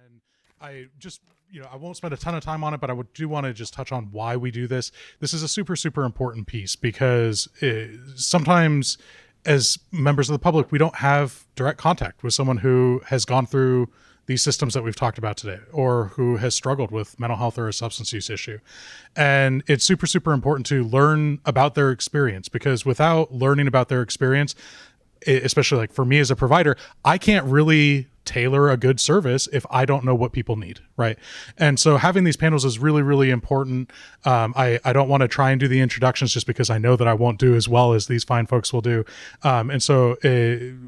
And I just, I won't spend a ton of time on it, but do want to just touch on why we do this. This is a super, super important piece because sometimes as members of the public, we don't have direct contact with someone who has gone through these systems that we've talked about today, or who has struggled with mental health or a substance use issue. And it's super, super important to learn about their experience, because without learning about their experience, especially like for me as a provider, I can't really tailor a good service if I don't know what people need, right? And so having these panels is really, really important. I don't want to try and do the introductions just because I know that I won't do as well as these fine folks will do. And so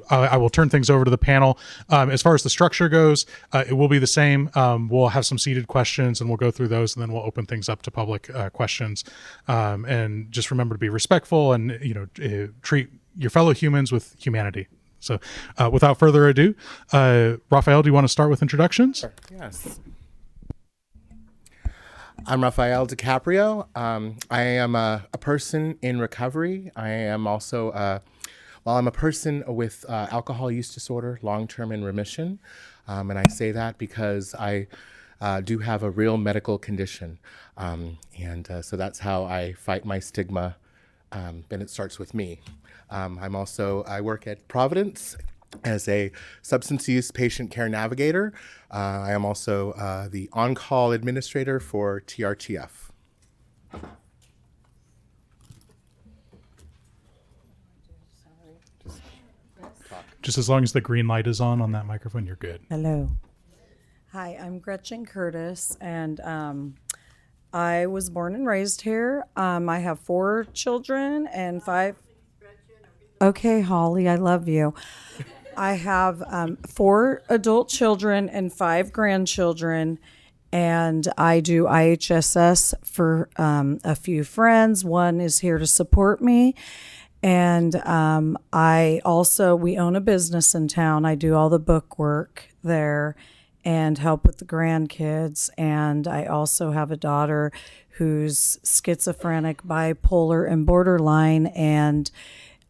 I will turn things over to the panel. As far as the structure goes, it will be the same. We'll have some seated questions and we'll go through those, and then we'll open things up to public questions. And just remember to be respectful and, treat your fellow humans with humanity. So without further ado, Raphael, do you want to start with introductions? Sure. Yes. I'm Raphael DiCaprio. I am a person in recovery. I am also, I'm a person with alcohol use disorder, long-term in remission. And I say that because I do have a real medical condition. So that's how I fight my stigma. And it starts with me. I work at Providence as a substance use patient care navigator. I am also the on-call administrator for TRTF. Just as long as the green light is on that microphone, you're good. Hello. Hi, I'm Gretchen Curtis, and I was born and raised here. I have 4 children and 5. Okay, Holly, I love you. I have 4 adult children and 5 grandchildren, and I do IHSS for a few friends. One is here to support me, and we own a business in town. I do all the book work there and help with the grandkids, and I also have a daughter who's schizophrenic, bipolar, and borderline, and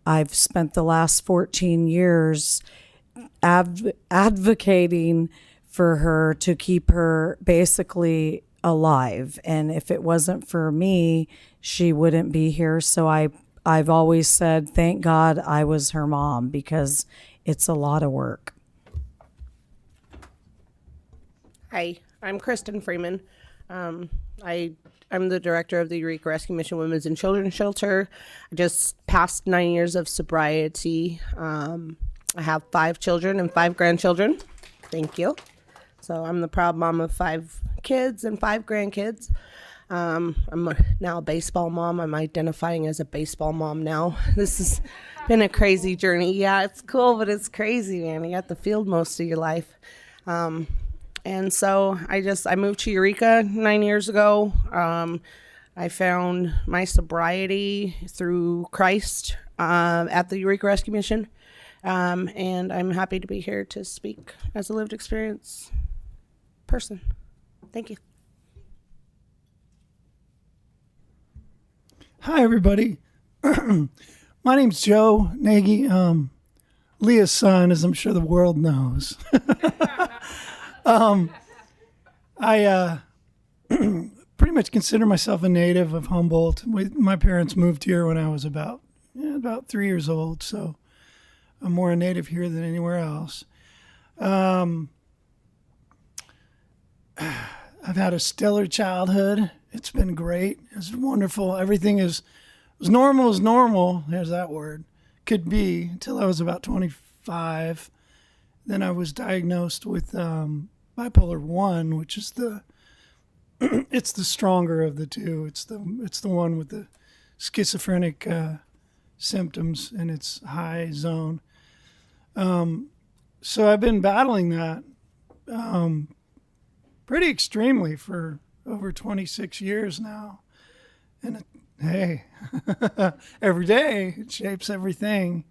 I've spent the last 14 years advocating for her to keep her basically alive. And if it wasn't for me, she wouldn't be here. So I've always said, thank God I was her mom, because it's a lot of work. Hi, I'm Kristen Freeman. I'm the director of the Eureka Rescue Mission Women's and Children's Shelter. I just passed 9 years of sobriety. I have 5 children and 5 grandchildren. Thank you. So I'm the proud mom of 5 kids and 5 grandkids. I'm now a baseball mom. I'm identifying as a baseball mom now. This has been a crazy journey. Yeah, it's cool, but it's crazy, man. You got the field most of your life. And so I moved to Eureka 9 years ago. I found my sobriety through Christ at the Eureka Rescue Mission. And I'm happy to be here to speak as a lived experience person. Thank you. Hi, everybody. My name's Joe Nagy, Leah's son, as I'm sure the world knows. I pretty much consider myself a native of Humboldt. My parents moved here when I was about 3 years old, so I'm more a native here than anywhere else. I've had a stellar childhood. It's been great. It's wonderful. Everything is as normal as normal, there's that word, could be, until I was about 25. Then I was diagnosed with bipolar 1, which is it's the stronger of the two. It's the one with the schizophrenic symptoms in its high zone. So I've been battling that pretty extremely for over 26 years now. And hey, every day it shapes everything.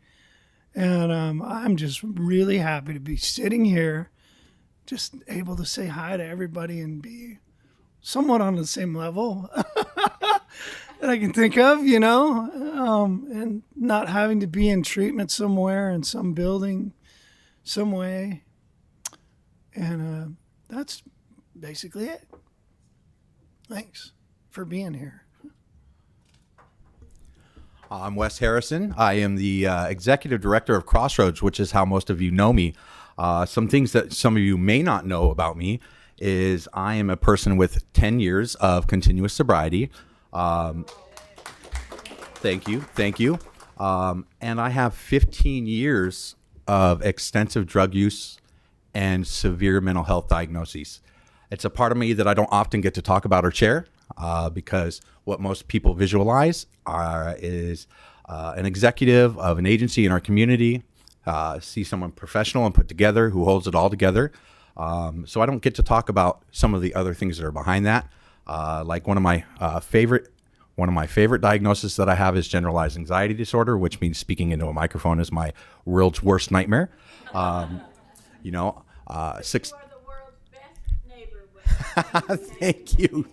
And I'm just really happy to be sitting here, just able to say hi to everybody and be somewhat on the same level that I can think of, and not having to be in treatment somewhere in some building, some way. And that's basically it. Thanks for being here. I'm Wes Harrison. I am the executive director of Crossroads, which is how most of you know me. Some things that some of you may not know about me is I am a person with 10 years of continuous sobriety. Thank you. And I have 15 years of extensive drug use and severe mental health diagnoses. It's a part of me that I don't often get to talk about or share because what most people visualize is an executive of an agency in our community, see someone professional and put together who holds it all together. So I don't get to talk about some of the other things that are behind that. Like one of my favorite diagnoses that I have is generalized anxiety disorder, which means speaking into a microphone is my world's worst nightmare. Six. You are the world's best neighbor. Thank you.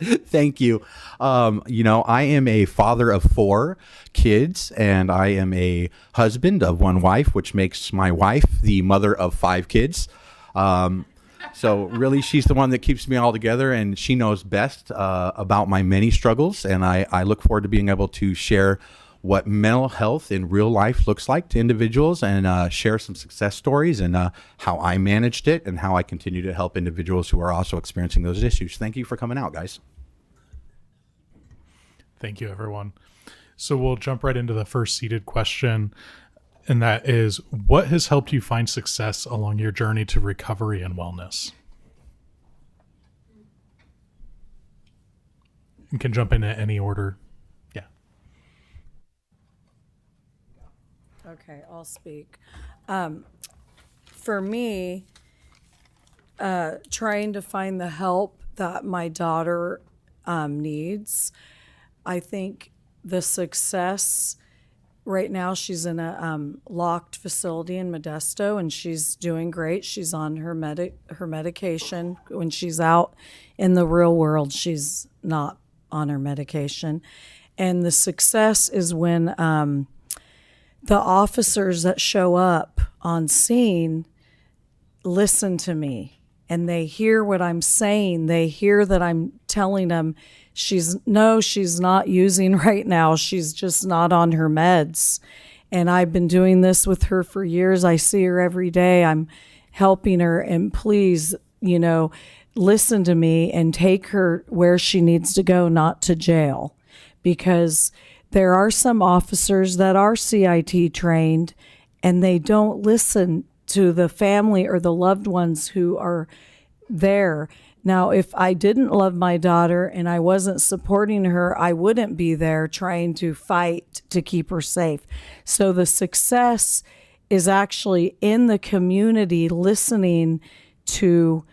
Thank you. I am a father of 4 kids, and I am a husband of 1 wife, which makes my wife the mother of 5 kids. So really, she's the one that keeps me all together, and she knows best about my many struggles. And I look forward to being able to share what mental health in real life looks like to individuals, and share some success stories and how I managed it and how I continue to help individuals who are also experiencing those issues. Thank you for coming out, guys. Thank you, everyone. So we'll jump right into the first seated question, and that is, what has helped you find success along your journey to recovery and wellness? You can jump in at any order. Yeah. Okay, I'll speak. For me, trying to find the help that my daughter needs, I think the success right now, she's in a locked facility in Modesto, and she's doing great. She's on her medication. When she's out in the real world, she's not on her medication. And the success is when the officers that show up on scene listen to me, and they hear what I'm saying. They hear that I'm telling them she's not using right now. She's just not on her meds. And I've been doing this with her for years. I see her every day. I'm helping her, and please, listen to me and take her where she needs to go, not to jail. Because there are some officers that are CIT trained, and they don't listen to the family or the loved ones who are there. Now, if I didn't love my daughter and I wasn't supporting her, I wouldn't be there trying to fight to keep her safe. So the success is actually in the community, listening to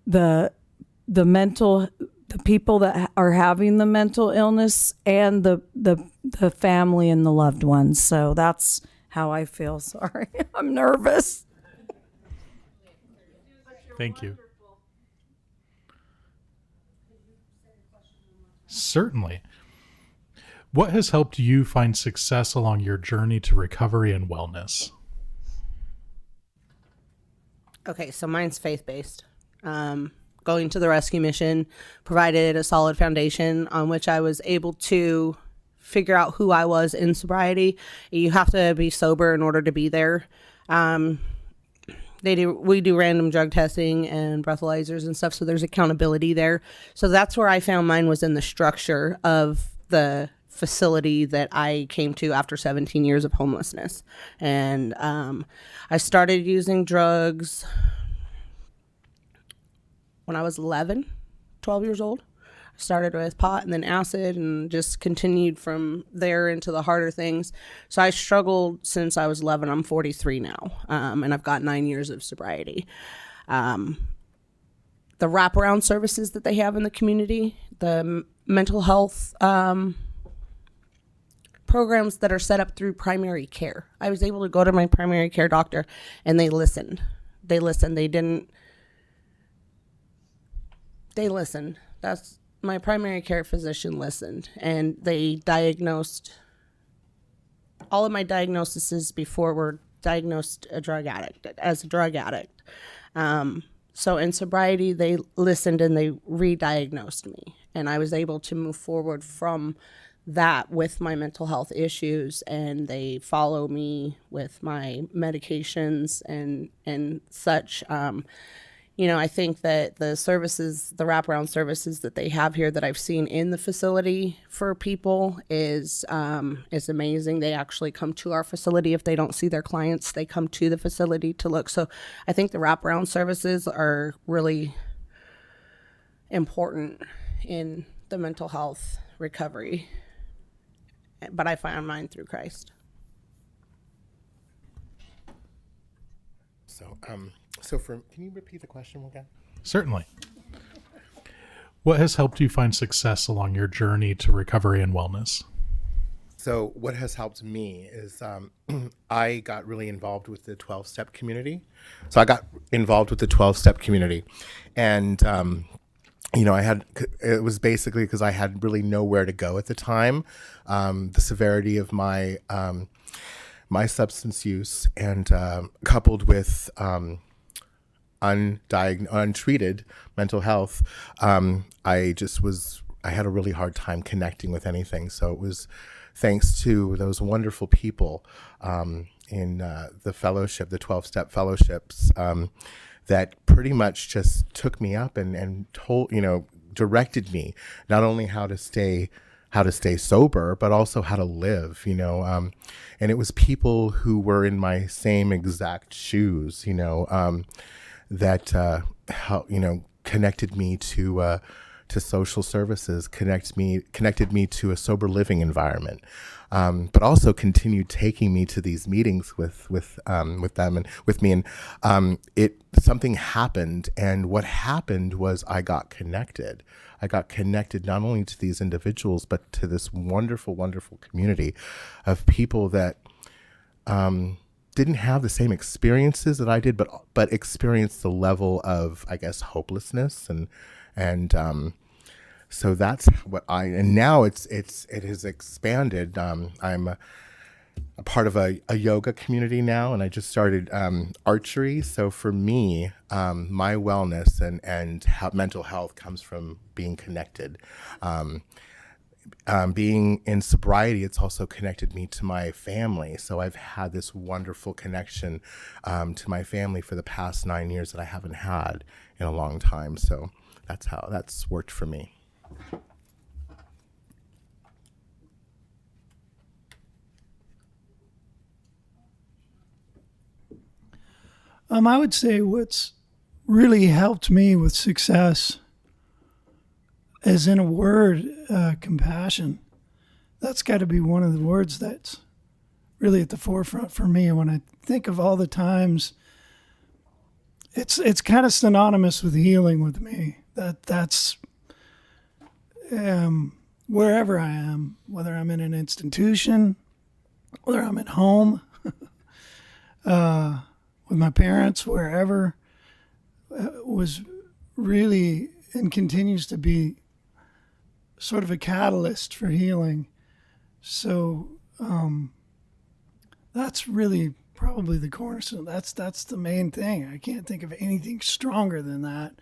the people that are having the mental illness, and the family and the loved ones. So that's how I feel. Sorry, I'm nervous. Thank you. Certainly. What has helped you find success along your journey to recovery and wellness? Okay, so mine's faith-based. Going to the rescue mission provided a solid foundation on which I was able to figure out who I was in sobriety. You have to be sober in order to be there. We do random drug testing and breathalyzers and stuff, so there's accountability there. So that's where I found mine, was in the structure of the facility that I came to after 17 years of homelessness. And I started using drugs when I was 12 years old. I started with pot and then acid, and just continued from there into the harder things. So I struggled since I was 11. I'm 43 now, and I've got 9 years of sobriety. The wraparound services that they have in the community, the mental health programs that are set up through primary care. I was able to go to my primary care doctor, and they listened. They listened. That's my primary care physician listened, and they diagnosed all of my diagnoses before were diagnosed as a drug addict. So in sobriety, they listened and they re-diagnosed me, and I was able to move forward from that with my mental health issues, and they follow me with my medications and such. I think that the services, the wraparound services that they have here that I've seen in the facility for people is amazing. They actually come to our facility. If they don't see their clients, they come to the facility to look. So I think the wraparound services are really important in the mental health recovery. But I found mine through Christ. Can you repeat the question again? Certainly. What has helped you find success along your journey to recovery and wellness? So what has helped me is I got really involved with the 12-step community. So I got involved with the 12-step community, and it was basically because I had really nowhere to go at the time. The severity of my my substance use and coupled with untreated mental health, I had a really hard time connecting with anything. So it was thanks to those wonderful people in the fellowship, the 12-step fellowships, that pretty much just took me up and directed me not only how to stay sober, but also how to live, and it was people who were in my same exact shoes, that connected me to social services, connected me to a sober living environment, but also continued taking me to these meetings with them and with me. And something happened, and what happened was I got connected. I got connected not only to these individuals, but to this wonderful, wonderful community of people that didn't have the same experiences that I did, but experienced the level of, I guess, hopelessness and so that's what and now it has expanded. I'm a part of a yoga community now, and I just started archery. So for me, my wellness and mental health comes from being connected. Being in sobriety, it's also connected me to my family. So I've had this wonderful connection to my family for the past 9 years that I haven't had in a long time. So that's how that's worked for me. I would say what's really helped me with success is, in a word, compassion. That's got to be one of the words that's really at the forefront for me. When I think of all the times, it's kind of synonymous with healing with me. That's wherever I am, whether I'm in an institution, whether I'm at home, with my parents, wherever, was really and continues to be sort of a catalyst for healing. So that's really probably the cornerstone. That's the main thing. I can't think of anything stronger than that.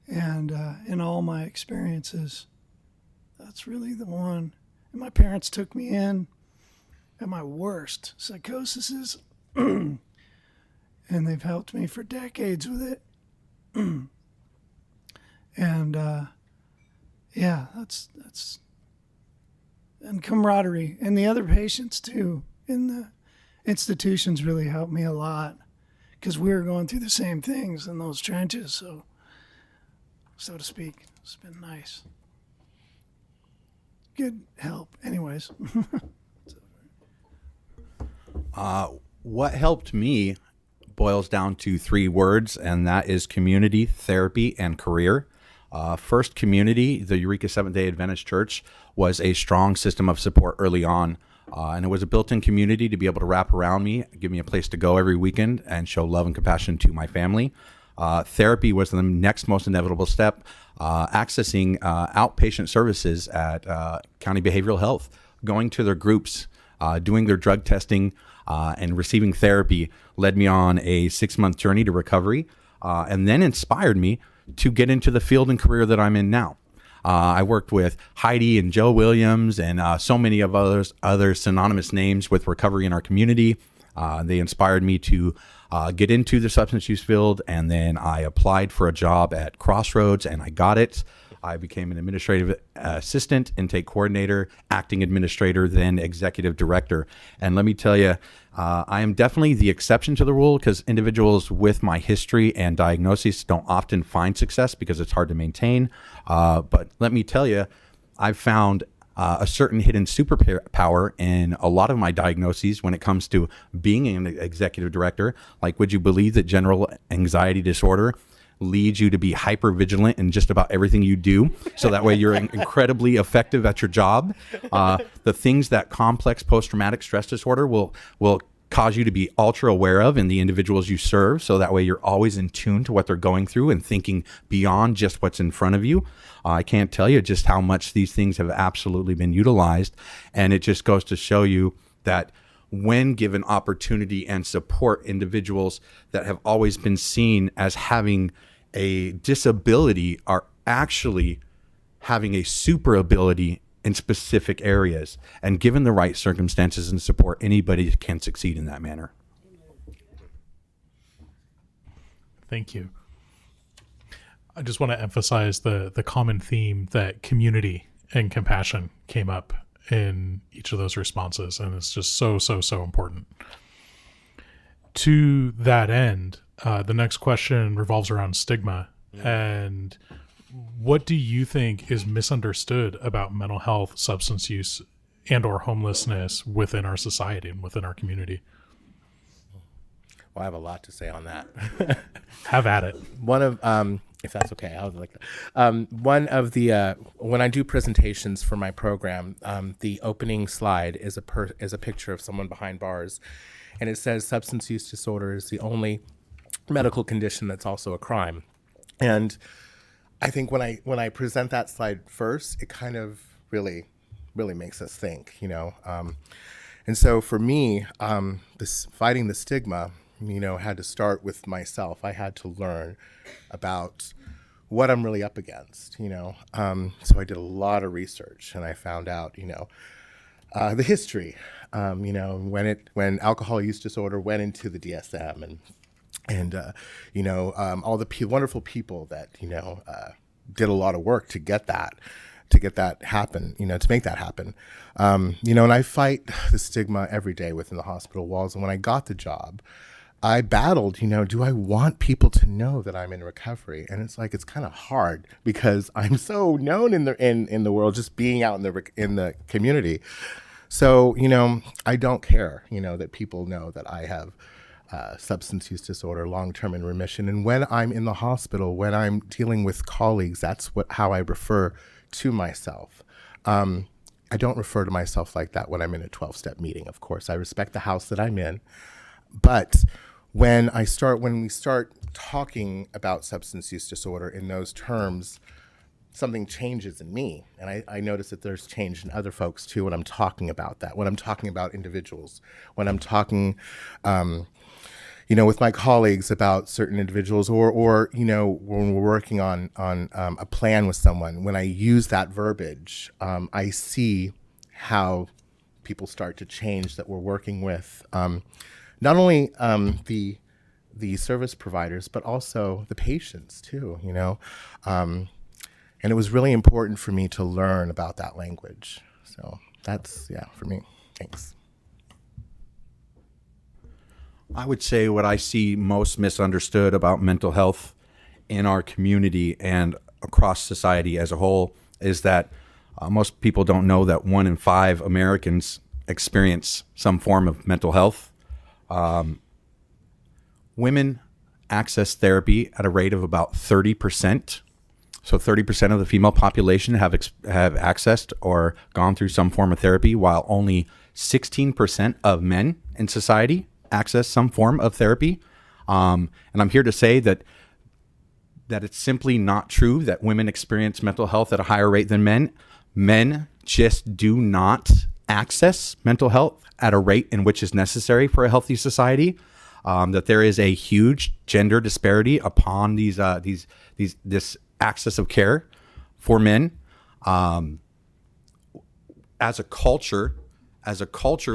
And in all my experiences, that's really the one. And my parents took me in at my worst psychoses, and they've helped me for decades with it. And that's and camaraderie, and the other patients too in the institutions really helped me a lot, because we were going through the same things in those trenches, so to speak. It's been nice, good help. Anyways. What helped me boils down to 3 words, and that is community, therapy, and career. First, community. The Eureka Seventh-day Adventist Church was a strong system of support early on, and it was a built-in community to be able to wrap around me, give me a place to go every weekend, and show love and compassion to my family. Therapy was the next most inevitable step, accessing outpatient services at County Behavioral Health, going to their groups, doing their drug testing, and receiving therapy led me on a 6-month journey to recovery. and then inspired me to get into the field and career that I'm in now. I worked with Heidi and Joe Williams and so many of other synonymous names with recovery in our community. They inspired me to get into the substance use field, and then I applied for a job at Crossroads, and I got it. I became an administrative assistant, intake coordinator, acting administrator, then executive director. And let me tell you, I am definitely the exception to the rule, because individuals with my history and diagnosis don't often find success because it's hard to maintain. But let me tell you, I've found a certain hidden superpower in a lot of my diagnoses when it comes to being an executive director. Like, would you believe that general anxiety disorder leads you to be hyper vigilant in just about everything you do, so that way you're incredibly effective at your job? The things that complex post-traumatic stress disorder will cause you to be ultra aware of in the individuals you serve, so that way you're always in tune to what they're going through and thinking beyond just what's in front of you. I can't tell you just how much these things have absolutely been utilized, and it just goes to show you that when given opportunity and support, individuals that have always been seen as having a disability are actually having a super ability in specific areas. And given the right circumstances and support, anybody can succeed in that manner. Thank you. I just want to emphasize the common theme that community and compassion came up in each of those responses, and it's just so important. To that end, the next question revolves around stigma. And what do you think is misunderstood about mental health, substance use, and or homelessness within our society and within our community? Well, I have a lot to say on that. Have at it. One of, if that's okay, I would like that. One of the, when I do presentations for my program, the opening slide is a picture of someone behind bars, and it says substance use disorder is the only medical condition that's also a crime. And I think when I present that slide first, it kind of really makes us think, you know. And so for me, this fighting the stigma, you know, had to start with myself. I had to learn about what I'm really up against, you know. So I did a lot of research, and I found out, you know, the history, you know, when alcohol use disorder went into the DSM, and you know, all the wonderful people that, you know, did a lot of work to get that happen, you know, to make that happen. You know, and I fight the stigma every day within the hospital walls. And when I got the job, I battled, you know, do I want people to know that I'm in recovery? And it's like, it's kind of hard because I'm so known in the world, just being out in the community. So, you know, I don't care, you know, that people know that I have substance use disorder, long-term in remission. And when I'm in the hospital, when I'm dealing with colleagues, that's how I refer to myself. I don't refer to myself like that when I'm in a 12-step meeting. Of course, I respect the house that I'm in, but when we start talking about substance use disorder in those terms, something changes in me. And I notice that there's change in other folks too when I'm talking about that, when I'm talking about individuals, when I'm talking, you know, with my colleagues about certain individuals, or you know, when we're working on a plan with someone, when I use that verbiage, I see how people start to change that we're working with. Not only the service providers, but also the patients too, you know. And it was really important for me to learn about that language. So that's, yeah, for me. Thanks. I would say what I see most misunderstood about mental health in our community and across society as a whole is that most people don't know that 1 in 5 Americans experience some form of mental health. Women access therapy at a rate of about 30%. So 30% of the female population have accessed or gone through some form of therapy, while only 16% of men in society access some form of therapy. And I'm here to say that it's simply not true that women experience mental health at a higher rate than men. Men just do not access mental health at a rate in which is necessary for a healthy society. that there is a huge gender disparity upon this access of care for men. As a culture,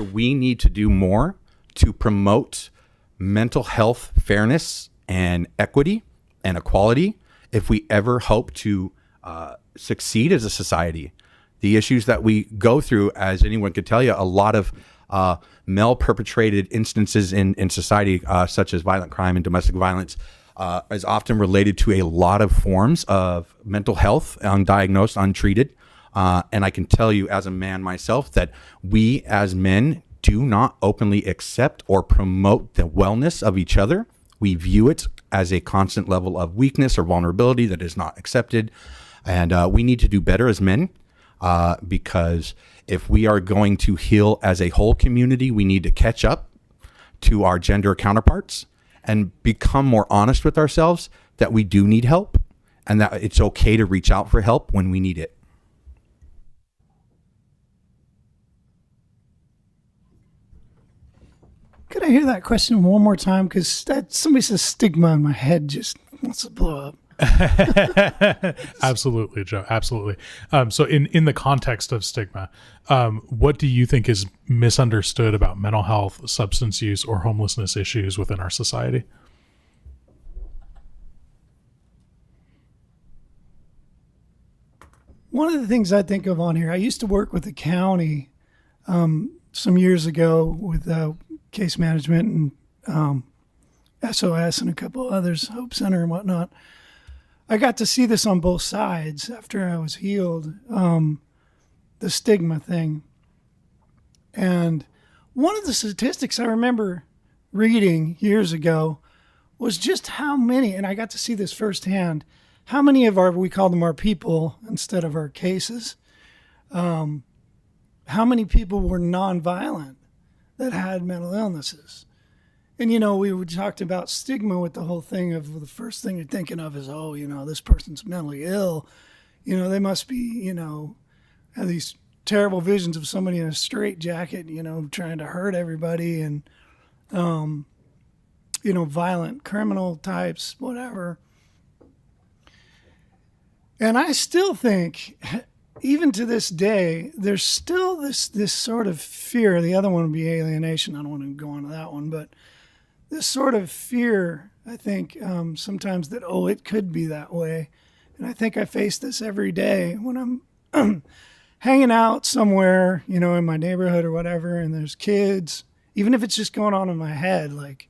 we need to do more to promote mental health fairness and equity and equality if we ever hope to succeed as a society. The issues that we go through, as anyone could tell you, a lot of male perpetrated instances in society, such as violent crime and domestic violence, is often related to a lot of forms of mental health, undiagnosed, untreated. And I can tell you as a man myself that we as men do not openly accept or promote the wellness of each other. We view it as a constant level of weakness or vulnerability that is not accepted. And we need to do better as men, because if we are going to heal as a whole community, we need to catch up to our gender counterparts and become more honest with ourselves that we do need help and that it's okay to reach out for help when we need it. Could I hear that question one more time? Because somebody says stigma and my head just wants to blow up. Absolutely, Joe. Absolutely. So in the context of stigma, what do you think is misunderstood about mental health, substance use, or homelessness issues within our society? One of the things I think of on here, I used to work with the county some years ago with case management and SOS and a couple others, Hope Center and whatnot. I got to see this on both sides after I was healed, the stigma thing. And one of the statistics I remember reading years ago was just how many, and I got to see this firsthand, how many of we call them our people instead of our cases, how many people were nonviolent that had mental illnesses. And, we talked about stigma with the whole thing of the first thing you're thinking of is, this person's mentally ill. They must be, have these terrible visions of somebody in a straitjacket, trying to hurt everybody and, violent criminal types, whatever. And I still think, even to this day, there's still this sort of fear. The other one would be alienation. I don't want to go on to that one, but this sort of fear, I think, sometimes that, it could be that way. And I think I face this every day when I'm hanging out somewhere, in my neighborhood or whatever, and there's kids, even if it's just going on in my head, like,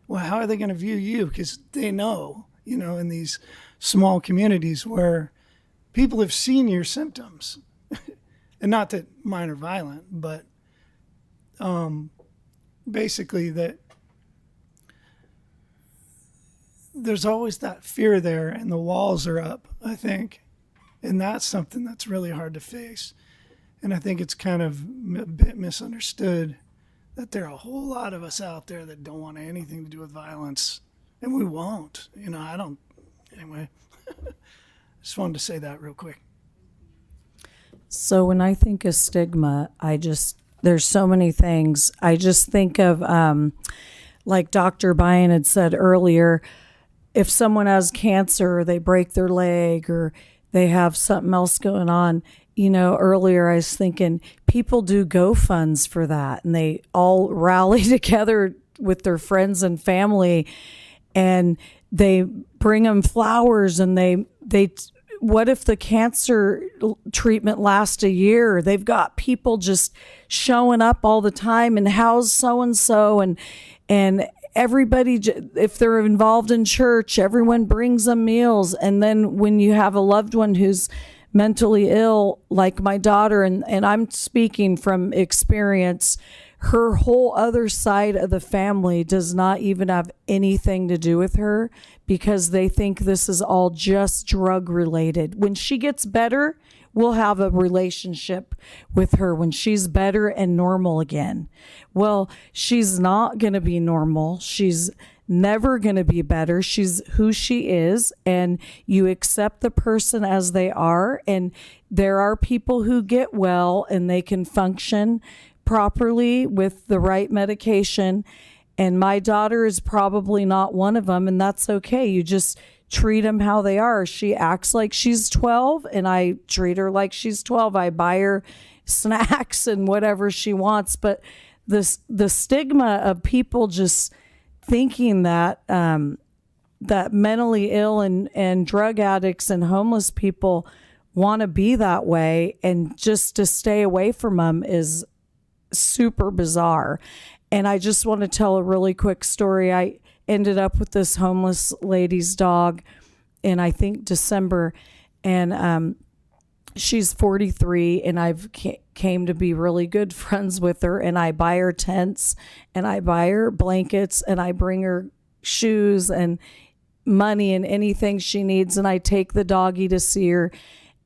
well, how are they going to view you? Because they know, in these small communities where people have seen your symptoms. And not that mine are violent, but basically that there's always that fear there and the walls are up, I think. And that's something that's really hard to face. And I think it's kind of a bit misunderstood that there are a whole lot of us out there that don't want anything to do with violence. And we won't. Anyway. Just wanted to say that real quick. So when I think of stigma, there's so many things. I just think of, like Dr. Bryan had said earlier, if someone has cancer, or they break their leg, or they have something else going on, earlier I was thinking people do GoFunds for that, and they all rally together with their friends and family, and they bring them flowers, and they what if the cancer treatment lasts a year? They've got people just showing up all the time, and how's so-and-so, and everybody, if they're involved in church, everyone brings them meals. And then when you have a loved one who's mentally ill, like my daughter, and I'm speaking from experience, her whole other side of the family does not even have anything to do with her because they think this is all just drug related. When she gets better, we'll have a relationship with her when she's better and normal again. Well, she's not going to be normal. She's never going to be better. She's who she is, and you accept the person as they are. And there are people who get well and they can function properly with the right medication. And my daughter is probably not one of them, and that's okay. You just treat them how they are. She acts like she's 12, and I treat her like she's 12. I buy her snacks and whatever she wants. But the stigma of people just thinking that that mentally ill and drug addicts and homeless people want to be that way, and just to stay away from them is super bizarre. And I just want to tell a really quick story. I ended up with this homeless lady's dog in, I think, December, and she's 43, and I've came to be really good friends with her, and I buy her tents, and I buy her blankets, and I bring her shoes and money and anything she needs, and I take the doggy to see her,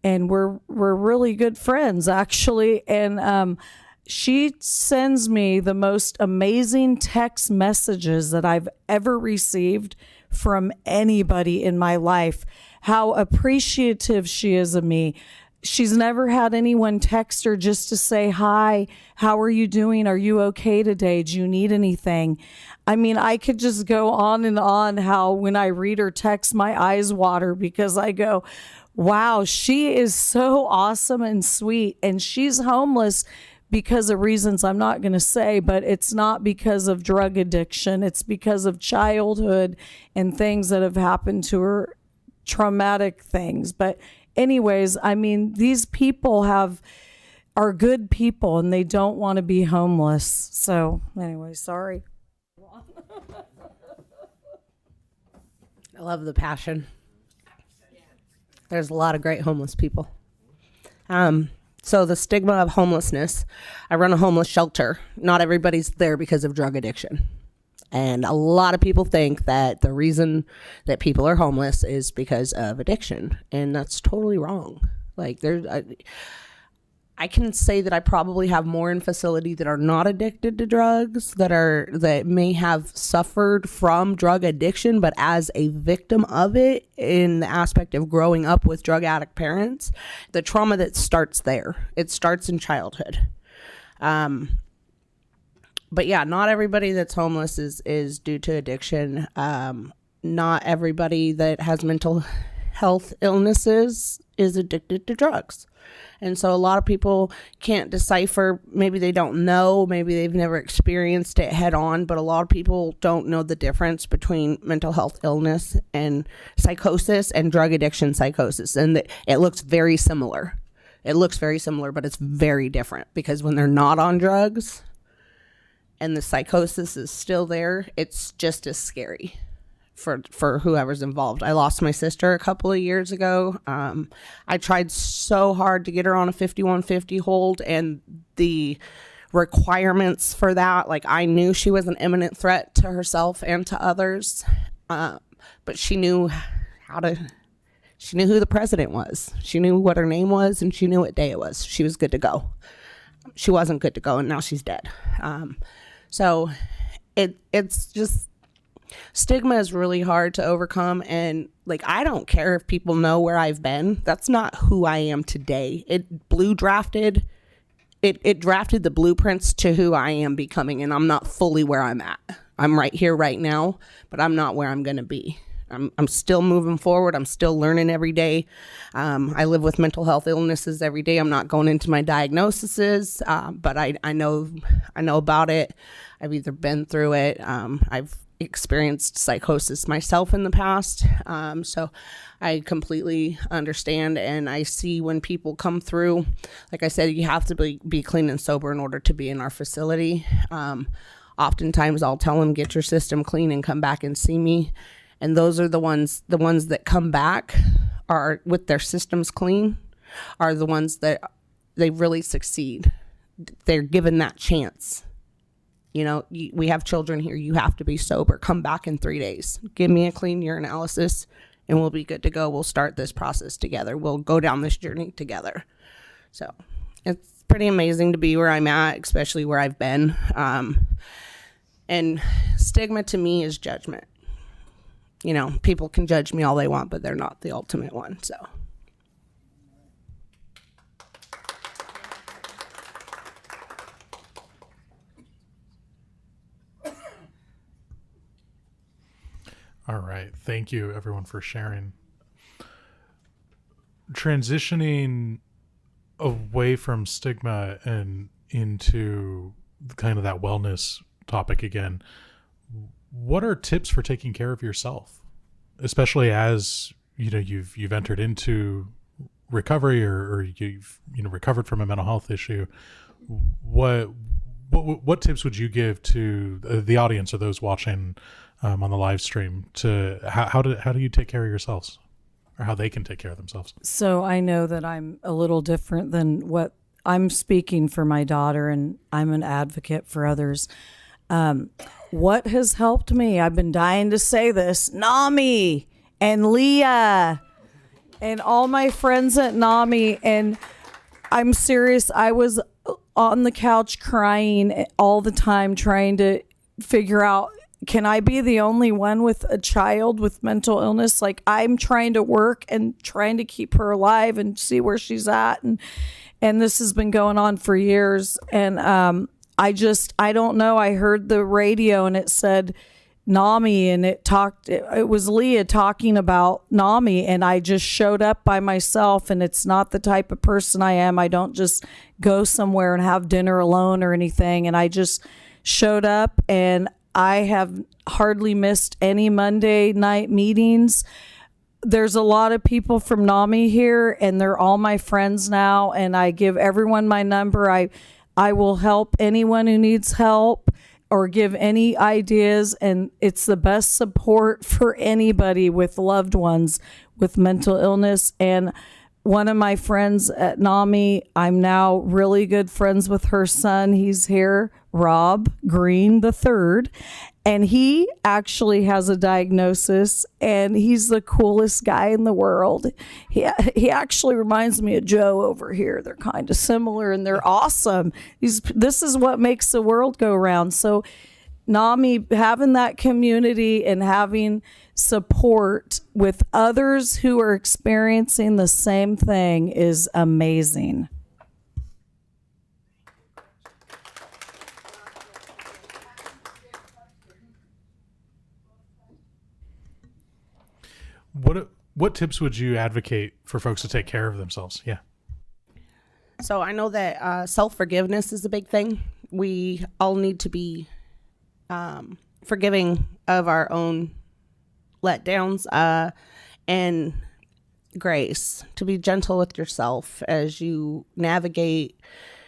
and we're really good friends, actually. And she sends me the most amazing text messages that I've ever received from anybody in my life. How appreciative she is of me. She's never had anyone text her just to say, hi, how are you doing? Are you okay today? Do you need anything? I mean, I could just go on and on how when I read her text, my eyes water, because I go, wow, she is so awesome and sweet. And she's homeless because of reasons I'm not going to say, but it's not because of drug addiction. It's because of childhood and things that have happened to her, traumatic things. But anyways, I mean, these people are good people, and they don't want to be homeless. So anyway, sorry. I love the passion. There's a lot of great homeless people. So the stigma of homelessness, I run a homeless shelter. Not everybody's there because of drug addiction. And a lot of people think that the reason that people are homeless is because of addiction. And that's totally wrong. Like I can say that I probably have more in facility that are not addicted to drugs, that may have suffered from drug addiction, but as a victim of it in the aspect of growing up with drug addict parents, the trauma that starts there, it starts in childhood. But yeah, not everybody that's homeless is due to addiction. Not everybody that has mental health illnesses is addicted to drugs. And so a lot of people can't decipher, maybe they don't know, maybe they've never experienced it head on, but a lot of people don't know the difference between mental health illness and psychosis and drug addiction psychosis. And it looks very similar. It looks very similar, but it's very different, because when they're not on drugs and the psychosis is still there, it's just as scary for whoever's involved. I lost my sister a couple of years ago. I tried so hard to get her on a 5150 hold, and the requirements for that, like, I knew she was an imminent threat to herself and to others, but she knew who the president was. She knew what her name was, and she knew what day it was. She was good to go. She wasn't good to go, and now she's dead. So it's just, stigma is really hard to overcome. And like, I don't care if people know where I've been. That's not who I am today. It drafted the blueprints to who I am becoming, and I'm not fully where I'm at. I'm right here right now, but I'm not where I'm going to be. I'm still moving forward. I'm still learning every day. I live with mental health illnesses every day. I'm not going into my diagnoses, but I know about it. I've either been through it. I've experienced psychosis myself in the past. So I completely understand, and I see when people come through, like I said, you have to be clean and sober in order to be in our facility. Oftentimes I'll tell them, get your system clean and come back and see me. And those are the ones that come back are with their systems clean, are the ones that they really succeed. They're given that chance. You know, we have children here. You have to be sober. Come back in 3 days. Give me a clean urinalysis and we'll be good to go. We'll start this process together. We'll go down this journey together. So it's pretty amazing to be where I'm at, especially where I've been. And stigma to me is judgment. You know, people can judge me all they want, but they're not the ultimate one. So. All right. Thank you, everyone, for sharing. Transitioning away from stigma and into kind of that wellness topic again, what are tips for taking care of yourself, especially as you've entered into recovery or you've recovered from a mental health issue? What tips would you give to the audience or those watching on the live stream to how do you take care of yourselves, or how they can take care of themselves? So I know that I'm a little different than what I'm speaking for my daughter, and I'm an advocate for others. What has helped me? I've been dying to say this. NAMI and Leah and all my friends at NAMI. And I'm serious. I was on the couch crying all the time, trying to figure out, can I be the only one with a child with mental illness? Like, I'm trying to work and trying to keep her alive and see where she's at. And this has been going on for years. And I don't know. I heard the radio and it said NAMI, and it was Leah talking about NAMI, and I just showed up by myself, and it's not the type of person I am. I don't just go somewhere and have dinner alone or anything. And I just showed up, and I have hardly missed any Monday night meetings. There's a lot of people from NAMI here, and they're all my friends now, and I give everyone my number. I will help anyone who needs help or give any ideas, and it's the best support for anybody with loved ones with mental illness. And one of my friends at NAMI, I'm now really good friends with her son. He's here, Rob Green III, and he actually has a diagnosis, and he's the coolest guy in the world. He actually reminds me of Joe over here. They're kind of similar, and they're awesome. This is what makes the world go round. So NAMI, having that community and having support with others who are experiencing the same thing is amazing. What tips would you advocate for folks to take care of themselves? Yeah. So I know that self-forgiveness is a big thing. We all need to be forgiving of our own letdowns and grace, to be gentle with yourself as you navigate.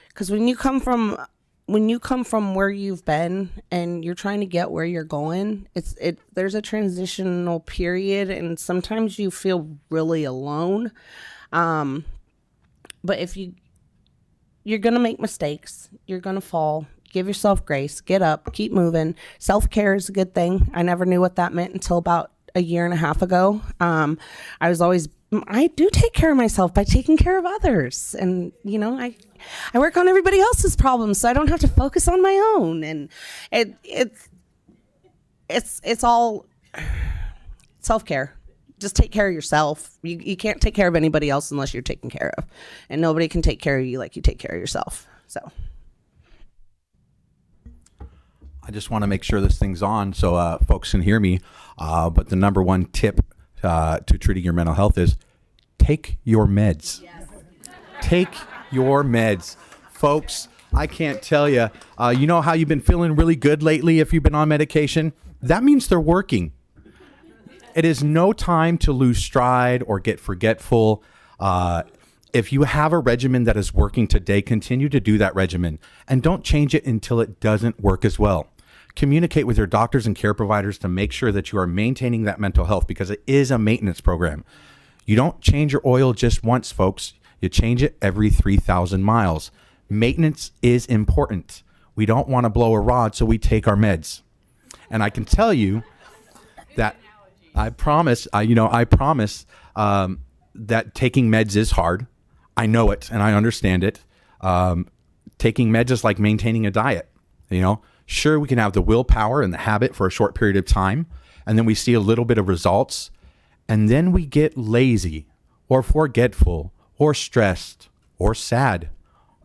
Because when you come from where you've been and you're trying to get where you're going, there's a transitional period, and sometimes you feel really alone. But if you're going to make mistakes, you're going to fall. Give yourself grace, get up, keep moving. Self-care is a good thing. I never knew what that meant until about a year and a half ago. I do take care of myself by taking care of others. And, I work on everybody else's problems, so I don't have to focus on my own. And it's all self-care. Just take care of yourself. You can't take care of anybody else unless you're taken care of. And nobody can take care of you like you take care of yourself. So I just want to make sure this thing's on so folks can hear me. But the number one tip to treating your mental health is take your meds. Yes. Take your meds. Folks, I can't tell you. You know how you've been feeling really good lately if you've been on medication? That means they're working. It is no time to lose stride or get forgetful. If you have a regimen that is working today, continue to do that regimen and don't change it until it doesn't work as well. Communicate with your doctors and care providers to make sure that you are maintaining that mental health, because it is a maintenance program. You don't change your oil just once, folks. You change it every 3,000 miles. Maintenance is important. We don't want to blow a rod, so we take our meds. And I can tell you that I promise that taking meds is hard. I know it and I understand it. Taking meds is like maintaining a diet. Sure, we can have the willpower and the habit for a short period of time, and then we see a little bit of results, and then we get lazy or forgetful or stressed or sad.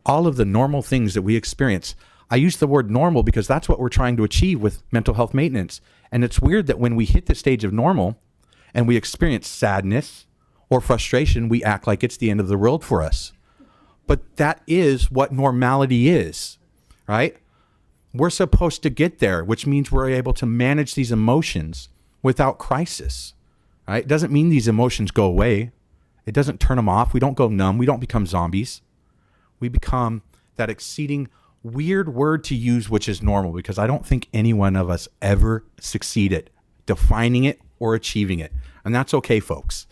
All of the normal things that we experience. I use the word normal because that's what we're trying to achieve with mental health maintenance. And it's weird that when we hit the stage of normal and we experience sadness or frustration, we act like it's the end of the world for us. But that is what normality is, right? We're supposed to get there, which means we're able to manage these emotions without crisis, right? It doesn't mean these emotions go away. It doesn't turn them off. We don't go numb. We don't become zombies. We become that exceeding weird word to use, which is normal, because I don't think any one of us ever succeed at defining it or achieving it. And that's okay, folks.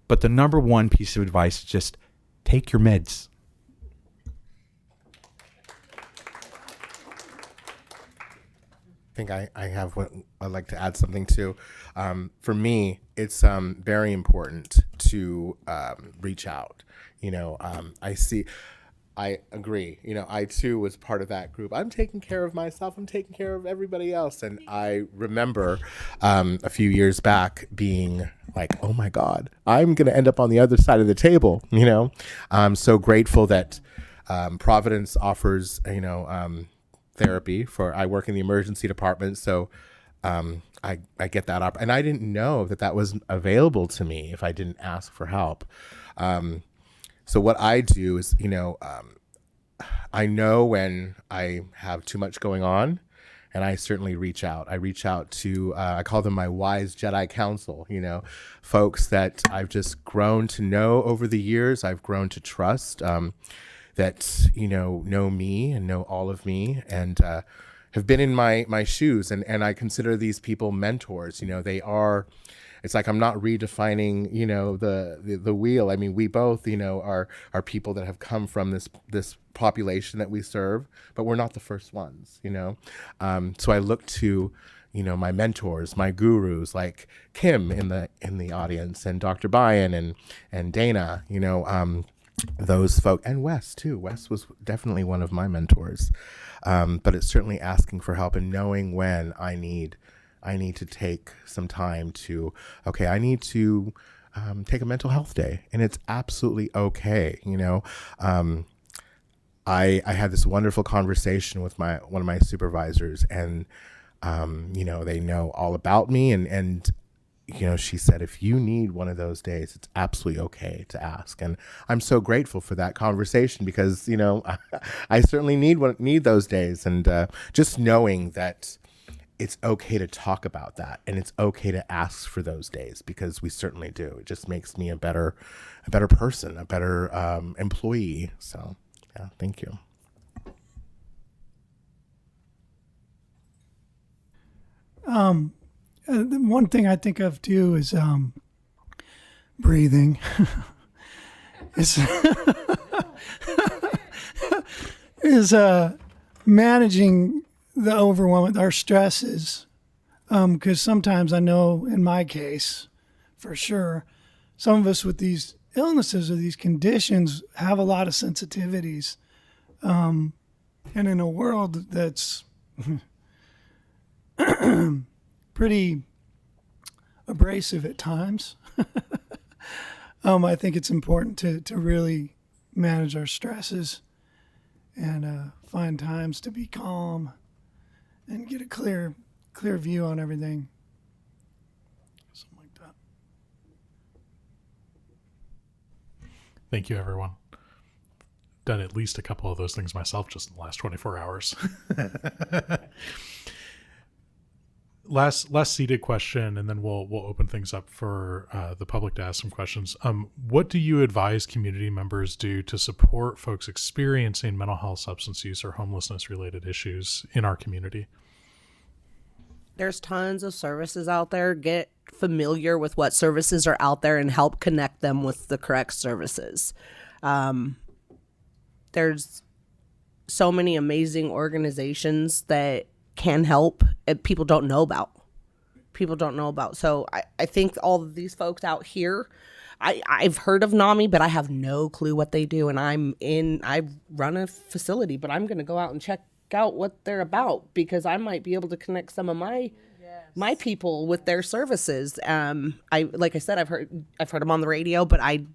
But the number one piece of advice is just take your meds. I think I have what I'd like to add something to. For me, it's very important to reach out. I agree. I too was part of that group. I'm taking care of myself. I'm taking care of everybody else. And I remember a few years back being like, oh my God, I'm going to end up on the other side of the table. I'm so grateful that Providence offers, therapy I work in the emergency department. So I get that up. And I didn't know that was available to me if I didn't ask for help. So what I do is, I know when I have too much going on, and I certainly reach out. I reach out to, I call them my wise Jedi council, folks that I've just grown to know over the years. I've grown to trust, that, know me and know all of me, and have been in my shoes. And I consider these people mentors. They are, it's like I'm not redefining, the wheel. I mean, we both, are people that have come from this population that we serve, but we're not the first ones, So I look to, my mentors, my gurus, like Kim in the audience, and Dr. Bayan and Dana, those folk, and Wes too. Wes was definitely one of my mentors. But it's certainly asking for help and knowing when I need to take some time to, I need to take a mental health day, and it's absolutely okay. I had this wonderful conversation with one of my supervisors, and they know all about me, and she said, if you need one of those days, it's absolutely okay to ask. And I'm so grateful for that conversation because, I certainly need those days. And just knowing that it's okay to talk about that, and it's okay to ask for those days, because we certainly do. It just makes me a better person, a better employee. So, yeah, thank you. The one thing I think of too is breathing. is managing the overwhelm, our stresses. Because sometimes I know, in my case, for sure, some of us with these illnesses or these conditions have a lot of sensitivities. And in a world that's pretty abrasive at times, I think it's important to really manage our stresses and find times to be calm and get a clear view on everything. Something like that. Thank you, everyone. Done at least a couple of those things myself just in the last 24 hours. Last seated question, and then we'll open things up for the public to ask some questions. What do you advise community members do to support folks experiencing mental health, substance use, or homelessness related issues in our community? There's tons of services out there. Get familiar with what services are out there and help connect them with the correct services. There's so many amazing organizations that can help people don't know about. So I think all of these folks out here, I've heard of NAMI, but I have no clue what they do. And I run a facility, but I'm going to go out and check out what they're about, because I might be able to connect some of my people with their services. Like I said, I've heard them on the radio, but I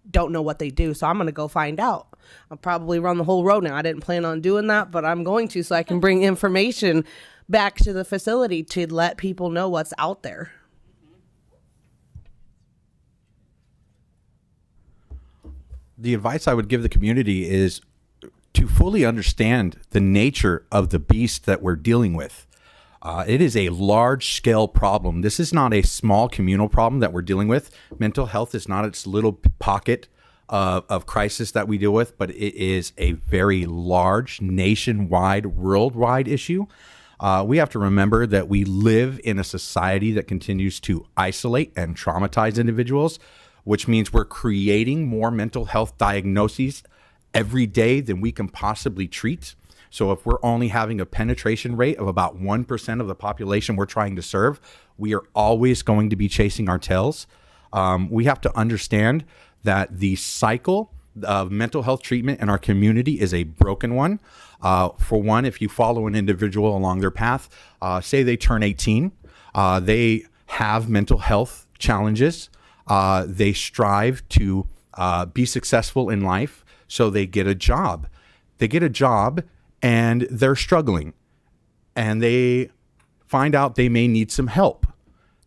don't know what they do. So I'm going to go find out. I'll probably run the whole road now. I didn't plan on doing that, but I'm going to, so I can bring information back to the facility to let people know what's out there. The advice I would give the community is to fully understand the nature of the beast that we're dealing with. It is a large scale problem. This is not a small communal problem that we're dealing with. Mental health is not its little pocket of crisis that we deal with, but it is a very large, nationwide, worldwide issue. We have to remember that we live in a society that continues to isolate and traumatize individuals, which means we're creating more mental health diagnoses every day than we can possibly treat. So if we're only having a penetration rate of about 1% of the population we're trying to serve, we are always going to be chasing our tails. We have to understand that the cycle of mental health treatment in our community is a broken one. For one, if you follow an individual along their path, say they turn 18, they have mental health challenges. They strive to be successful in life, so they get a job. They get a job and they're struggling, and they find out they may need some help.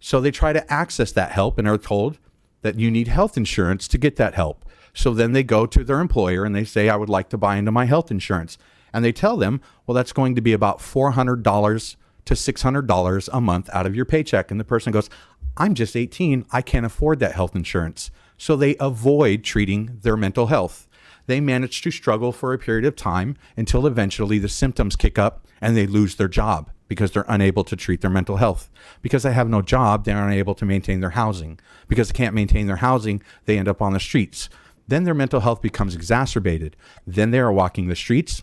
So they try to access that help and are told that you need health insurance to get that help. So then they go to their employer and they say, I would like to buy into my health insurance. And they tell them, well, that's going to be about $400 to $600 a month out of your paycheck. And the person goes, I'm just 18. I can't afford that health insurance. So they avoid treating their mental health. They manage to struggle for a period of time until eventually the symptoms kick up and they lose their job because they're unable to treat their mental health. Because they have no job, they're unable to maintain their housing. Because they can't maintain their housing, they end up on the streets. Then their mental health becomes exacerbated. Then they are walking the streets.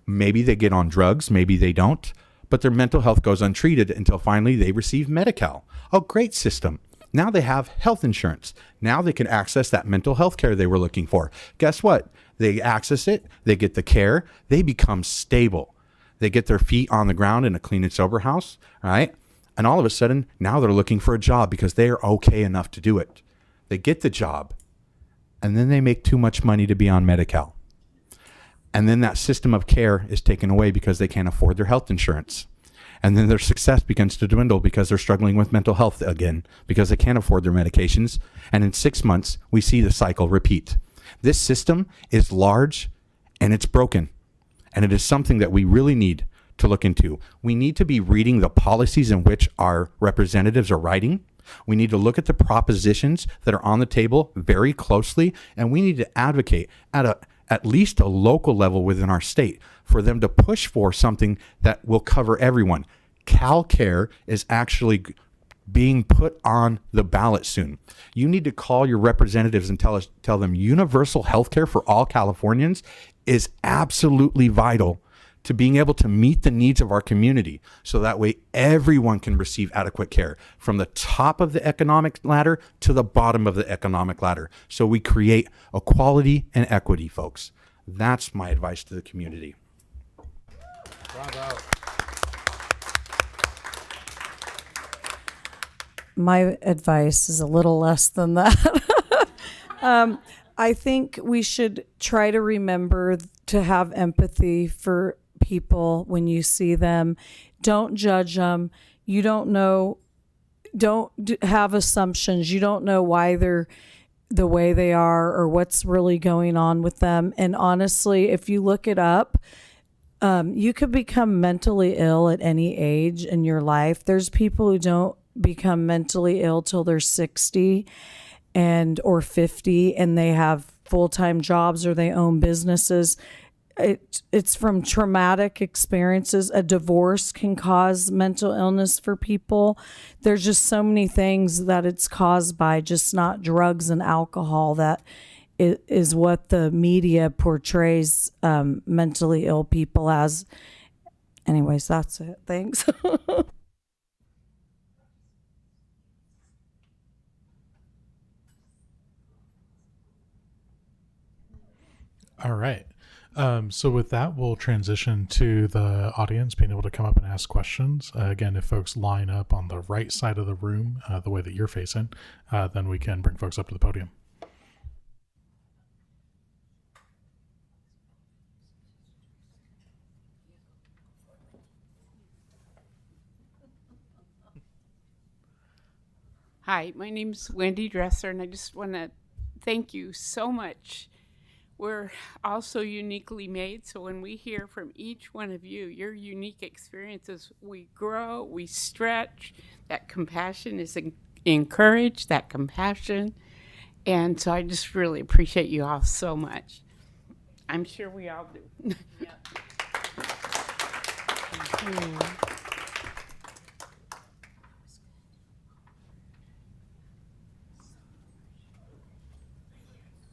Maybe they get on drugs, maybe they don't, but their mental health goes untreated until finally they receive Medi-Cal. A great system. Now they have health insurance. Now they can access that mental health care they were looking for. Guess what? They access it, they get the care, they become stable. They get their feet on the ground in a clean and sober house, right? And all of a sudden, now they're looking for a job because they are okay enough to do it. They get the job, and then they make too much money to be on Medi-Cal. And then that system of care is taken away because they can't afford their health insurance. And then their success begins to dwindle because they're struggling with mental health again because they can't afford their medications. And in 6 months, we see the cycle repeat. This system is large and it's broken. And it is something that we really need to look into. We need to be reading the policies in which our representatives are writing. We need to look at the propositions that are on the table very closely. And we need to advocate at least a local level within our state for them to push for something that will cover everyone. CalCare is actually being put on the ballot soon. You need to call your representatives and tell them universal health care for all Californians is absolutely vital to being able to meet the needs of our community. So that way everyone can receive adequate care from the top of the economic ladder to the bottom of the economic ladder. So we create equality and equity, folks. That's my advice to the community. Bravo. My advice is a little less than that. I think we should try to remember to have empathy for people when you see them. Don't judge them. You don't know, have assumptions. You don't know why they're the way they are or what's really going on with them. And honestly, if you look it up, you could become mentally ill at any age in your life. There's people who don't become mentally ill till they're 60 or 50 and they have full-time jobs or they own businesses. It's from traumatic experiences. A divorce can cause mental illness for people. There's just so many things that it's caused by, just not drugs and alcohol. That is what the media portrays mentally ill people as. Anyways, that's it. Thanks. All right. So with that, we'll transition to the audience being able to come up and ask questions. Again, if folks line up on the right side of the room, the way that you're facing, then we can bring folks up to the podium. Hi, my name's Wendy Dresser, and I just want to thank you so much. We're all so uniquely made, so when we hear from each one of you, your unique experiences, we grow, we stretch. That compassion is encouraged, that compassion. And so I just really appreciate you all so much. I'm sure we all do.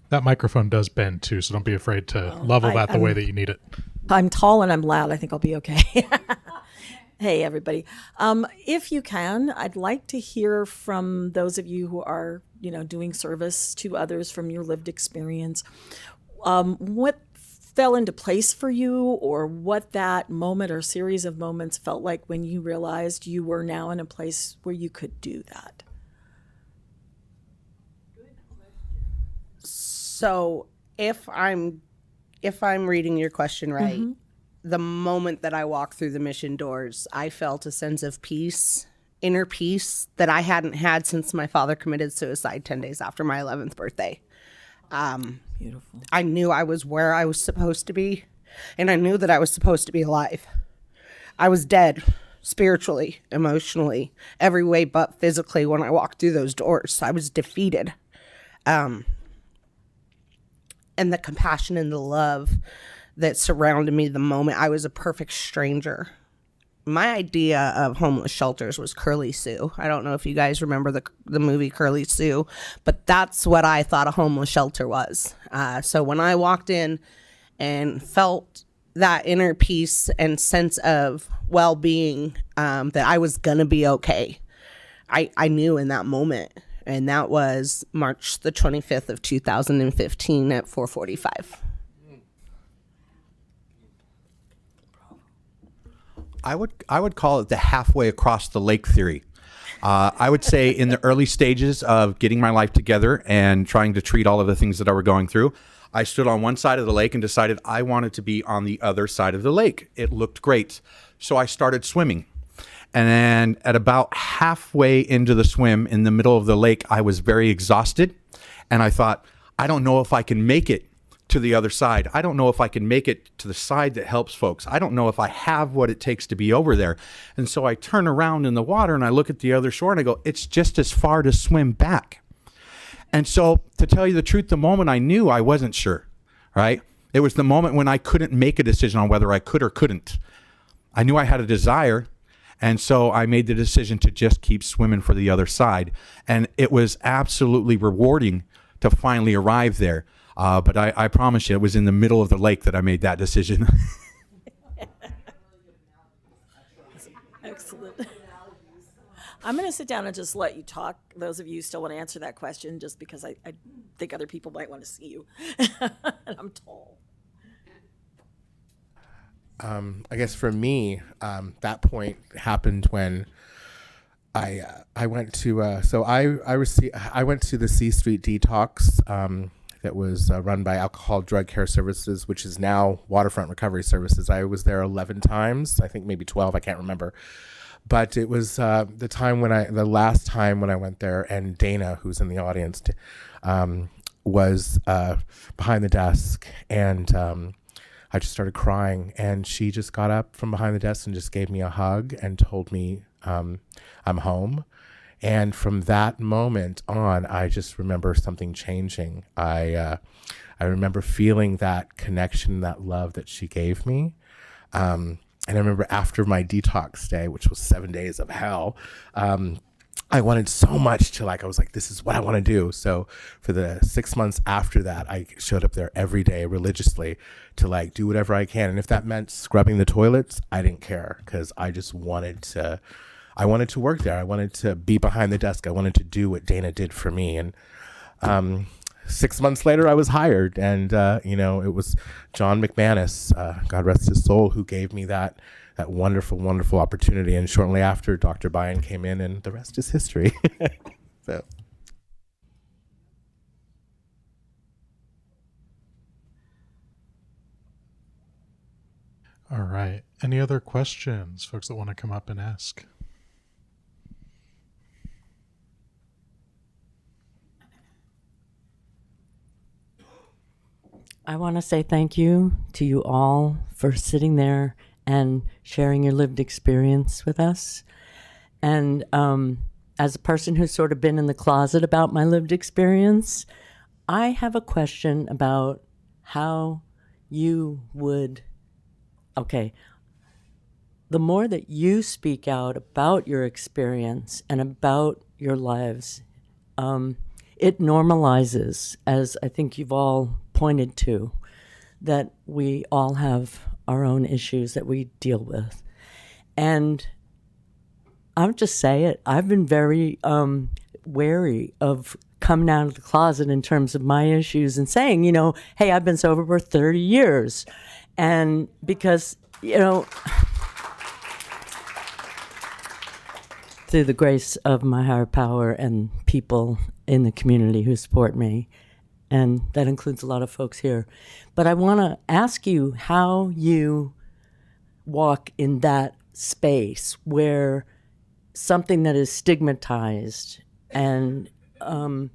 That microphone does bend too, so don't be afraid to level that the way that you need it. I'm tall and I'm loud. I think I'll be okay. Hey, everybody. If you can, I'd like to hear from those of you who are, doing service to others from your lived experience. What fell into place for you, or what that moment or series of moments felt like when you realized you were now in a place where you could do that? So if I'm reading your question right, the moment that I walked through the mission doors, I felt a sense of peace, inner peace that I hadn't had since my father committed suicide 10 days after my 11th birthday. Beautiful. I knew I was where I was supposed to be, and I knew that I was supposed to be alive. I was dead, spiritually, emotionally, every way but physically when I walked through those doors. I was defeated. And the compassion and the love that surrounded me the moment I was a perfect stranger. My idea of homeless shelters was Curly Sue. I don't know if you guys remember the movie Curly Sue, but that's what I thought a homeless shelter was. So when I walked in and felt that inner peace and sense of well-being, that I was gonna be okay, I knew in that moment. And that was March the 25th of 2015 at 4:45. I would call it the halfway across the lake theory. I would say in the early stages of getting my life together and trying to treat all of the things that I were going through, I stood on one side of the lake and decided I wanted to be on the other side of the lake. It looked great. So I started swimming. And then at about halfway into the swim in the middle of the lake, I was very exhausted. And I thought, I don't know if I can make it to the other side. I don't know if I can make it to the side that helps folks. I don't know if I have what it takes to be over there. And so I turn around in the water and I look at the other shore and I go, it's just as far to swim back. And so to tell you the truth, the moment I knew, I wasn't sure, right? It was the moment when I couldn't make a decision on whether I could or couldn't. I knew I had a desire. And so I made the decision to just keep swimming for the other side. And it was absolutely rewarding to finally arrive there. But I promise you, it was in the middle of the lake that I made that decision. Excellent. I'm going to sit down and just let you talk. Those of you who still want to answer that question, just because I think other people might want to see you. And I'm tall. I guess for me, that point happened when I went to I went to the C Street Detox that was run by Alcohol Drug Care Services, which is now Waterfront Recovery Services. I was there 11 times, I think maybe 12, I can't remember. But it was the last time when I went there, and Dana, who's in the audience, was behind the desk, and I just started crying, and she just got up from behind the desk and just gave me a hug and told me I'm home. And from that moment on, I just remember something changing. I remember feeling that connection, that love that she gave me. And I remember after my detox day, which was 7 days of hell, I wanted so much to I was like, this is what I want to do. So for the 6 months after that, I showed up there every day religiously to do whatever I can. And if that meant scrubbing the toilets, I didn't care, because I just wanted to work there. I wanted to be behind the desk. I wanted to do what Dana did for me. And 6 months later, I was hired. And, it was John McManus, God rest his soul, who gave me that wonderful, wonderful opportunity. And shortly after, Dr. Byan came in, and the rest is history. So. All right. Any other questions, folks that want to come up and ask? I want to say thank you to you all for sitting there and sharing your lived experience with us. And as a person who's sort of been in the closet about my lived experience, I have a question about how you would, okay, the more that you speak out about your experience and about your lives, it normalizes, as I think you've all pointed to, that we all have our own issues that we deal with. And I'll just say it, I've been very wary of coming out of the closet in terms of my issues and saying, you know, hey, I've been sober for 30 years. And because, you know, through the grace of my higher power and people in the community who support me, and that includes a lot of folks here. But I want to ask you how you walk in that space where something that is stigmatized and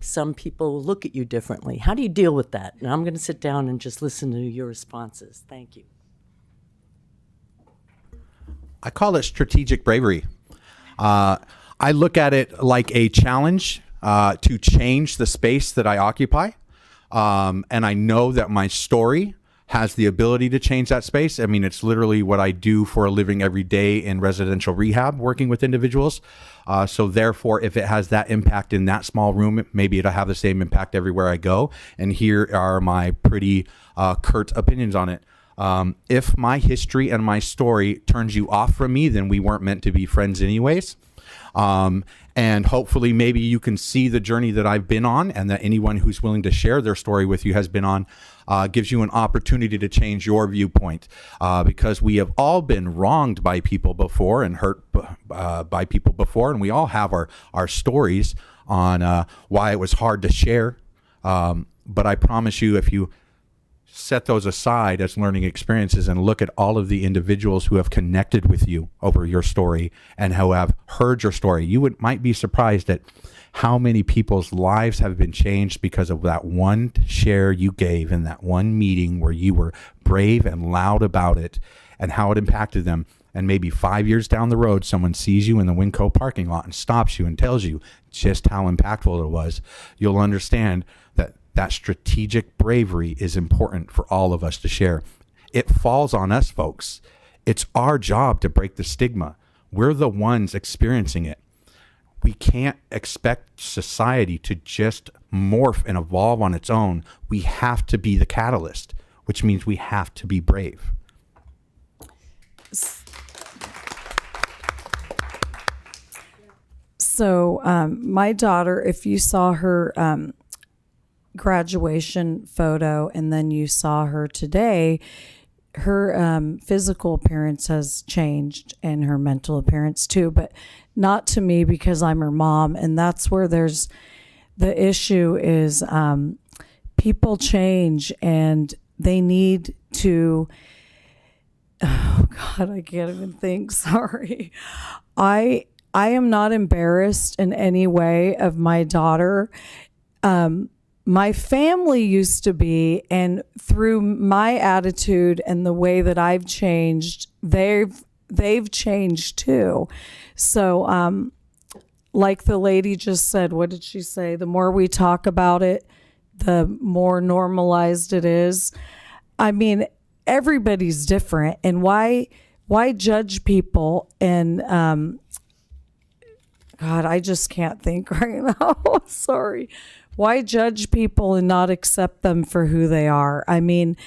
some people look at you differently. How do you deal with that? And I'm going to sit down and just listen to your responses. Thank you. I call it strategic bravery. I look at it like a challenge to change the space that I occupy. And I know that my story has the ability to change that space. I mean, it's literally what I do for a living every day in residential rehab, working with individuals. So therefore, if it has that impact in that small room, maybe it'll have the same impact everywhere I go. And here are my pretty curt opinions on it. If my history and my story turns you off from me, then we weren't meant to be friends anyways. And hopefully maybe you can see the journey that I've been on, and that anyone who's willing to share their story with you has been on, gives you an opportunity to change your viewpoint, because we have all been wronged by people before and hurt by people before. And we all have our stories on why it was hard to share. But I promise you, if you set those aside as learning experiences and look at all of the individuals who have connected with you over your story and who have heard your story, you might be surprised at how many people's lives have been changed because of that one share you gave in that one meeting where you were brave and loud about it, and how it impacted them. And maybe 5 years down the road, someone sees you in the Winco parking lot and stops you and tells you just how impactful it was. You'll understand that strategic bravery is important for all of us to share. It falls on us, folks. It's our job to break the stigma. We're the ones experiencing it. We can't expect society to just morph and evolve on its own. We have to be the catalyst, which means we have to be brave. So my daughter, if you saw her graduation photo and then you saw her today, her physical appearance has changed and her mental appearance too, but not to me because I'm her mom. And that's where there's the issue is people change and they need to, oh God, I can't even think. Sorry. I am not embarrassed in any way of my daughter. My family used to be, and through my attitude and the way that I've changed, they've changed too. So, like the lady just said, what did she say? The more we talk about it, the more normalized it is. I mean, everybody's different, and why judge people? And God, I just can't think right now. Sorry. Why judge people and not accept them for who they are? I mean,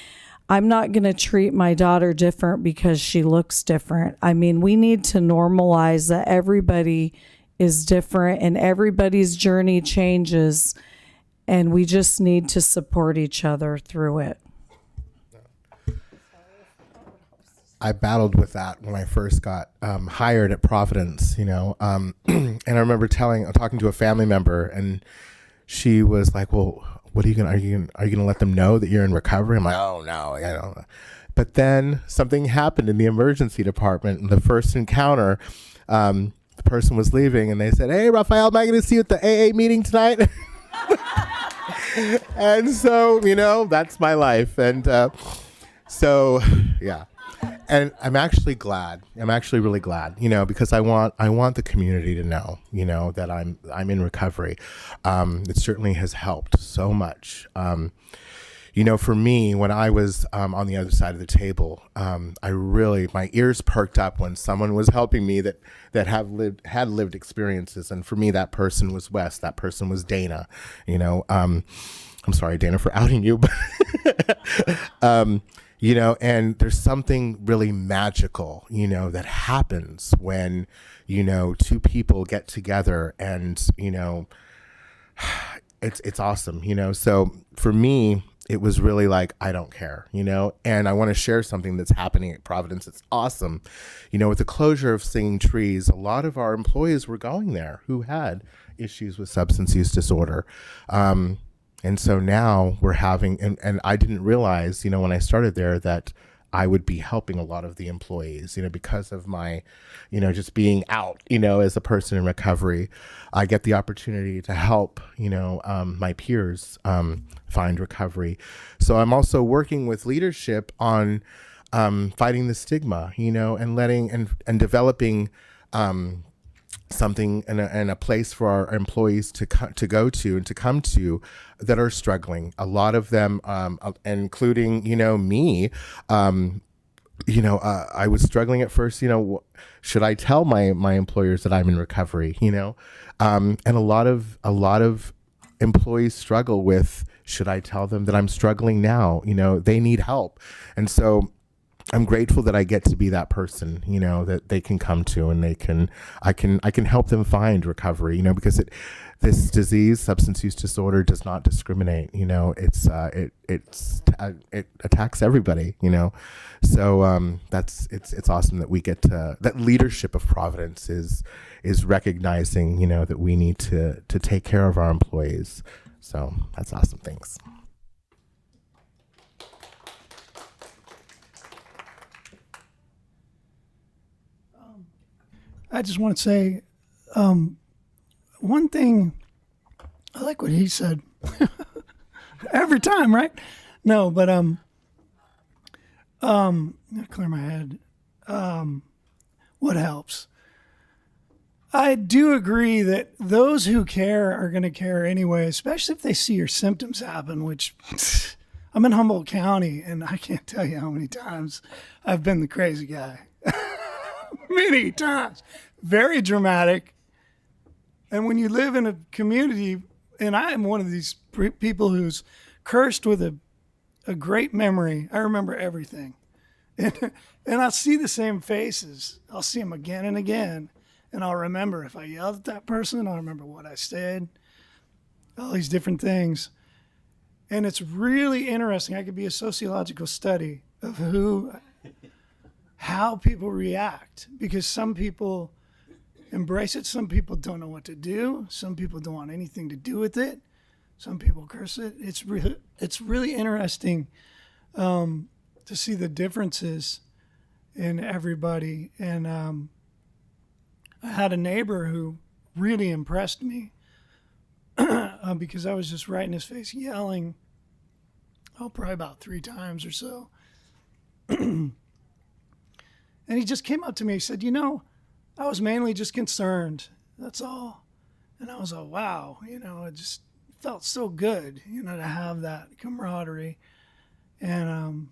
I'm not going to treat my daughter different because she looks different. I mean, we need to normalize that everybody is different and everybody's journey changes, and we just need to support each other through it. I battled with that when I first got hired at Providence, and I remember talking to a family member, and she was like, "Well, what are you gonna let them know that you're in recovery?" I'm like, "Oh no, I don't know." But then something happened in the emergency department. In the first encounter, the person was leaving, and they said, "Hey, Raphael, am I going to see you at the AA meeting tonight?" And so, that's my life. And so, yeah. And I'm actually glad. I'm actually really glad, because I want the community to know, that I'm in recovery. It certainly has helped so much. For me, when I was on the other side of the table, my ears perked up when someone was helping me that had lived experiences. And for me, that person was Wes. That person was Dana. I'm sorry, Dana, for outing you, but and there's something really magical, that happens when, two people get together and, it's awesome, So for me, it was really like, I don't care, and I want to share something that's happening at Providence. It's awesome. With the closure of Singing Trees, a lot of our employees were going there who had issues with substance use disorder. And so now we're having, and I didn't realize, when I started there that I would be helping a lot of the employees, because of my, just being out, as a person in recovery. I get the opportunity to help, my peers find recovery. So I'm also working with leadership on fighting the stigma, and letting and developing something and a place for our employees to go to and to come to that are struggling. A lot of them, including, me, I was struggling at first, should I tell my employers that I'm in recovery, and a lot of employees struggle with, should I tell them that I'm struggling now? They need help. And so I'm grateful that I get to be that person, that they can come to, and I can help them find recovery, because this disease, substance use disorder, does not discriminate. It attacks everybody. So it's awesome that we get that leadership of Providence is recognizing, that we need to take care of our employees. So that's awesome. Thanks. I just want to say one thing. I like what he said every time, right? No, but I'm gonna clear my head. What helps? I do agree that those who care are going to care anyway, especially if they see your symptoms happen, which I'm in Humboldt County, and I can't tell you how many times I've been the crazy guy. Many times. Very dramatic. And when you live in a community, and I am one of these people who's cursed with a great memory. I remember everything. And I'll see the same faces. I'll see them again and again. And I'll remember if I yelled at that person, I'll remember what I said. All these different things. And it's really interesting. I could be a sociological study of how people react, because some people embrace it. Some people don't know what to do. Some people don't want anything to do with it. Some people curse it. It's really interesting to see the differences in everybody. And I had a neighbor who really impressed me because I was just right in his face yelling, probably about 3 times or so. And he just came up to me. He said, I was mainly just concerned. That's all. And I was like, wow, it just felt so good, to have that camaraderie. And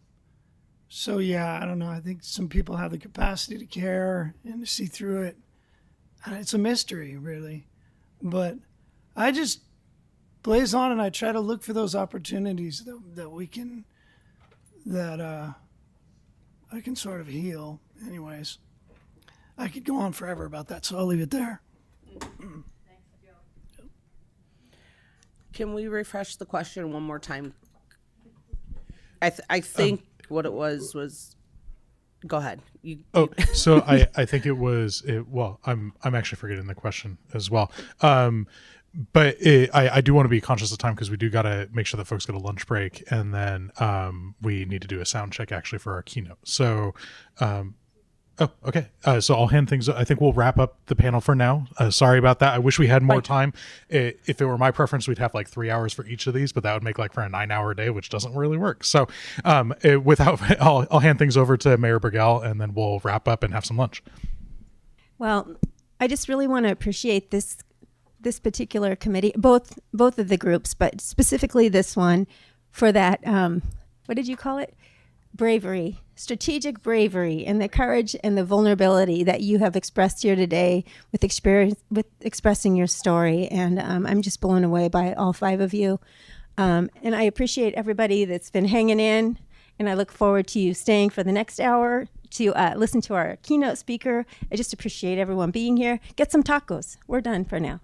so, yeah, I don't know. I think some people have the capacity to care and to see through it. And it's a mystery, really. But I just blaze on, and I try to look for those opportunities that we can, I can sort of heal. Anyways, I could go on forever about that, so I'll leave it there. Can we refresh the question one more time? I think what it was. Go ahead. So I think it was. Well, I'm actually forgetting the question as well. But I do want to be conscious of time, because we do got to make sure that folks get a lunch break, and then we need to do a sound check actually for our keynote. So Oh, okay. So I'll hand things. I think we'll wrap up the panel for now. Sorry about that. I wish we had more time. If it were my preference, we'd have like 3 hours for each of these, but that would make like for a 9-hour day, which doesn't really work. So, without, I'll hand things over to Mayor Burgell, and then we'll wrap up and have some lunch. Well, I just really want to appreciate this particular committee, both of the groups, but specifically this one, for that. What did you call it? Bravery, strategic bravery, and the courage and the vulnerability that you have expressed here today with expressing your story. And I'm just blown away by all 5 of you. And I appreciate everybody that's been hanging in. And I look forward to you staying for the next hour to listen to our keynote speaker. I just appreciate everyone being here. Get some tacos. We're done for now.